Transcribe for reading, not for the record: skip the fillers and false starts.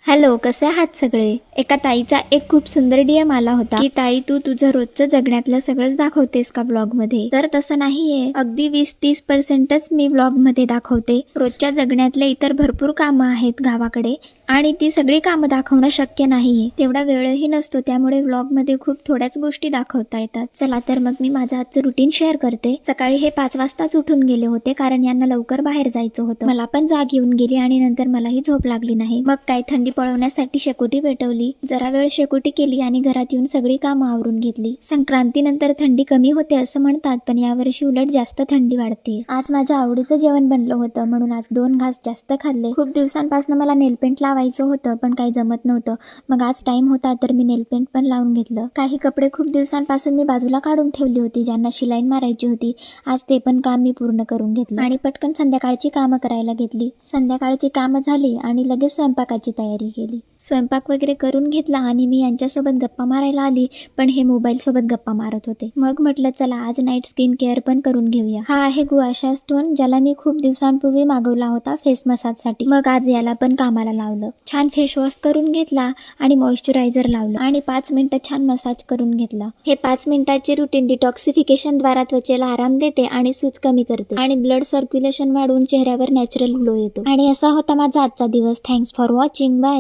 Hello, कसे आहात सगळे? एका ताईचा एक खूप सुंदर DM आला होता की ताई तू तुझं रोजचं जगण्यातलं सगळंच दाखवतेस का ब्लॉग मध्ये? तर तसं नाहीये, अगदी 20-30%च मी ब्लॉग मध्ये दाखवते. रोजच्या जगण्यातले इतर भरपूर कामं आहेत गावाकडे आणि ती सगळी कामं दाखवणं शक्य नाहीये, तेवढा वेळही नसतो. त्यामुळे व्लॉग मध्ये खूप थोड्याच गोष्टी दाखवता येतात. चला तर मग मी माझं आजचं रुटीन शेअर करते. सकाळी हे 5 वाजताच उठून गेले होते कारण यांना लवकर बाहेर जायचं होतं. मला पण जाग येऊन गेली आणि नंतर मलाही झोप लागली नाही. मग काय, थंडी पळवण्यासाठी शेकोटी पेटवली, जरा वेळ शेकोटी केली आणि घरात येऊन सगळी कामं आवरून घेतली. संक्रांतीनंतर थंडी कमी होते असं म्हणतात, पण यावर्षी उलट जास्त थंडी वाढते. आज माझ्या आवडीचं जेवण बनलं होतं म्हणून आज 2 घास जास्त खाल्ले. खूप दिवसांपासून मला नेलपेंट लावायचं होतं पण काही जमत नव्हतं. मग आज टाइम होता तर मी नेलपेंट पण लावून घेतलं. काही कपडे खूप दिवसांपासून मी बाजूला काढून ठेवली होती, ज्यांना शिलाई मारायची होती. आज ते पण काम मी पूर्ण करून घेतलं आणि पटकन संध्याकाळची कामं करायला घेतली. संध्याकाळची कामं झाली आणि लगेच स्वयंपाकाची तयारी केली. स्वयंपाक वगैरे करून घेतला आणि मी यांच्यासोबत गप्पा मारायला आली, पण हे मोबाईल सोबत गप्पा मारत होते. मग म्हटलं चला आज नाईट स्किन केअर पण करून घेऊया. हा आहे गुआशा स्टोन, ज्याला मी खूप दिवसांपूर्वी मागवला होता फेस मसाज साठी. मग आज याला पण कामाला लावलं. छान फेस वॉश करून घेतला आणि मॉइश्चरायझर लावलं आणि 5 मिनिटं छान मसाज करून घेतला. हे 5 मिनिटाचे रुटीन डिटॉक्सिफिकेशन द्वारा त्वचेला आराम देते आणि सूज कमी करते आणि ब्लड सर्क्युलेशन वाढवून चेहऱ्यावर नॅचरल ग्लो येतो. आणि असा होता माझा आजचा दिवस. Thanks for watching. बाय.